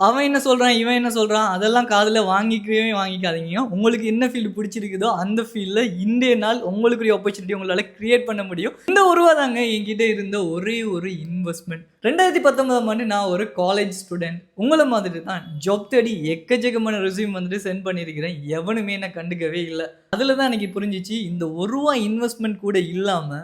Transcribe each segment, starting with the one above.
அவன் என்ன சொல்றான், இவன் என்ன சொல்றான், அதெல்லாம் காதுல வாங்கிக்கவே வாங்கிக்காதீங்க. உங்களுக்கு என்ன ஃபீல்டு பிடிச்சிருக்குதோ, அந்த ஃபீல்ட்ல இன்றைய நாள் உங்களுக்குரிய ஆப்பர்ச்சுனிட்டி உங்களால கிரியேட் பண்ண முடியும். இந்த ரூ. 1 தாங்க என்கிட்ட இருந்த ஒரே ஒரு இன்வெஸ்ட்மென்ட். 2019ஆம் ஆண்டு நான் ஒரு காலேஜ் ஸ்டூடண்ட். உங்கள மாதிரி தான் ஜாப் தேடி எக்கச்சக்கமான ரெஸ்யூம் வந்துட்டு சென்ட் பண்ணியிருக்கிறேன். எவனுமே என்ன கண்டுக்கவே இல்ல. அதுல தான் எனக்கு புரிஞ்சுச்சு, இந்த ரூ. 1 இன்வெஸ்ட்மென்ட் கூட இல்லாம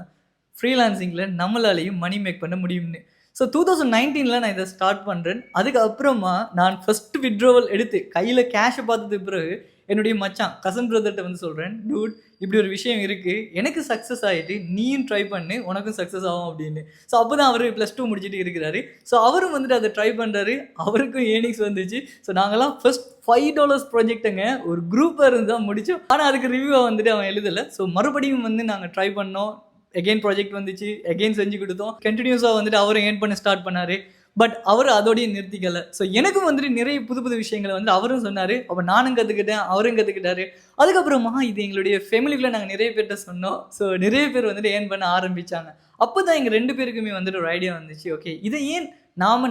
ஃப்ரீலான்சிங்ல நம்மளாலேயும் மணி மேக் பண்ண முடியும்னு. ஸோ 2019ல நான் இதை ஸ்டார்ட் பண்ணுறேன். அதுக்கப்புறமா நான் ஃபர்ஸ்ட் வித்ட்ராவல் எடுத்து கையில் கேஷை பார்த்ததுக்கு பிறகு என்னுடைய மச்சான் கசன் பிரதர்கிட்ட வந்து சொல்கிறேன், டூட் இப்படி ஒரு விஷயம் இருக்குது, எனக்கு சக்ஸஸ் ஆகிட்டு நீயும் ட்ரை பண்ணு, உனக்கும் சக்ஸஸ் ஆகும் அப்படின்னு. ஸோ அப்போ தான் அவர் +2 முடிச்சுட்டு இருக்கிறாரு. ஸோ அவரும் வந்துட்டு அதை ட்ரை பண்ணுறாரு, அவருக்கும் ஏர்னிங்ஸ் வந்துச்சு. ஸோ நாங்கள்லாம் ஃபர்ஸ்ட் $5 ப்ராஜெக்ட்டுங்க ஒரு குரூப்பாக இருந்து தான் முடித்தோம். ஆனால் அதுக்கு ரிவ்யூவை வந்துட்டு அவன் எழுதலை. ஸோ மறுபடியும் வந்து நாங்கள் ட்ரை பண்ணோம். எகெயின் ப்ராஜெக்ட் வந்துச்சு, எகெயின் செஞ்சு கொடுத்தோம். கண்டினியூஸாக வந்துட்டு அவரும் ஏர்ன் பண்ண ஸ்டார்ட் பண்ணார். பட் அவர் அதோடய நிறுத்திக்கல. ஸோ எனக்கும் வந்துட்டு நிறைய புது புது விஷயங்களை வந்து அவரும் சொன்னார். அப்போ நானும் கற்றுக்கிட்டேன், அவரும் கற்றுக்கிட்டாரு. அதுக்கப்புறமா இது எங்களுடைய ஃபேமிலிக்குள்ளே நாங்கள் நிறைய பேர்கிட்ட சொன்னோம். ஸோ நிறைய பேர் வந்துட்டு ஏர்ன் பண்ண ஆரம்பித்தாங்க. அப்போ தான் எங்கள் 2 பேருக்குமே வந்துட்டு ஒரு ஐடியா வந்துச்சு. ஓகே, இதை ஏன்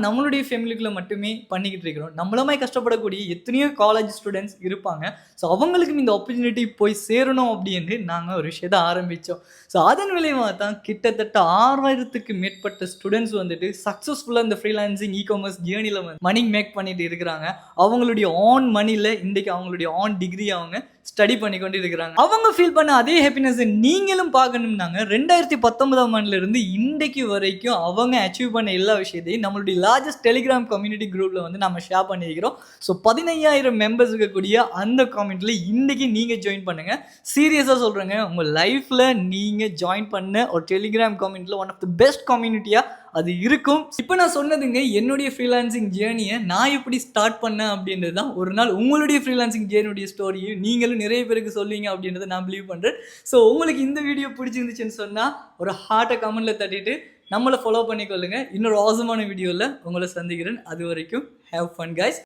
நம்மளுடைய ஃபேமிலிக்குள்ளே மட்டுமே பண்ணிக்கிட்டு இருக்கிறோம், நம்மளமாய் கஷ்டப்படக்கூடிய எத்தனையோ காலேஜ் ஸ்டூடெண்ட்ஸ் இருப்பாங்க. ஸோ அவங்களுக்கும் இந்த ஆப்பர்ச்சுனிட்டி போய் சேரணும் அப்படின்னு நாங்கள் ஒரு விஷயத்தை ஆரம்பித்தோம். ஸோ அதன் விளைவாக தான் கிட்டத்தட்ட 6000க்கு மேற்பட்ட ஸ்டூடெண்ட்ஸ் வந்துட்டு சக்ஸஸ்ஃபுல்லாக இந்த ஃப்ரீலான்சிங் இ-காமர்ஸ் ஜேர்னியில் வந்து மணி மேக் பண்ணிட்டு இருக்கிறாங்க. அவங்களுடைய ஆன் மணியில் இன்றைக்கு அவங்களுடைய ஆன் டிகிரி அவங்க ஸ்டடி பண்ணி கொண்டு இருக்கிறாங்க. அவங்க ஃபீல் பண்ண அதே ஹாப்பினஸ் நீங்களும் பார்க்கணும்னாங்க 2019ஆம் ஆண்டுலேருந்து இன்றைக்கு வரைக்கும் அவங்க அச்சீவ் பண்ண எல்லா விஷயத்தையும் நம்மளுடைய லார்ஜஸ்ட் டெலிகிராம் கம்யூனிட்டி குரூப்பில் வந்து நம்ம ஷேர் பண்ணியிருக்கிறோம். ஸோ 15,000 மெம்பர்ஸ் இருக்கக்கூடிய அந்த கம்யூனிட்டியில் இன்றைக்கி நீங்கள் ஜாயின் பண்ணுங்கள். சீரியஸாக சொல்கிறேங்க, உங்கள் லைஃப்பில் நீங்கள் ஜாயின் பண்ண ஒரு டெலிகிராம் கம்யூனிட்டியில் ஒன் ஆஃப் த பெஸ்ட் கம்யூனிட்டியாக அது இருக்கும். இப்போ நான் சொன்னதுங்க என்னுடைய ஃப்ரீலான்சிங் ஜேர்னியை நான் எப்படி ஸ்டார்ட் பண்ணேன் அப்படின்றது தான். ஒரு நாள் உங்களுடைய ஃப்ரீலான்சிங் ஜேர்னியுடைய ஸ்டோரியும் நீங்களும் நிறைய பேருக்கு சொல்லுவீங்க அப்படின்றத நான் பிலீவ் பண்ணுறேன். ஸோ உங்களுக்கு இந்த வீடியோ பிடிச்சிருந்துச்சுன்னு சொன்னால் ஒரு ஹார்ட்டை கமெண்ட்டில் தட்டிட்டு நம்மளை ஃபாலோ பண்ணிக்கொள்ளுங்க. இன்னொரு ஆசமான வீடியோவில் உங்களை சந்திக்கிறேன். அது வரைக்கும் ஹேவ் ஃபன் கைஸ்.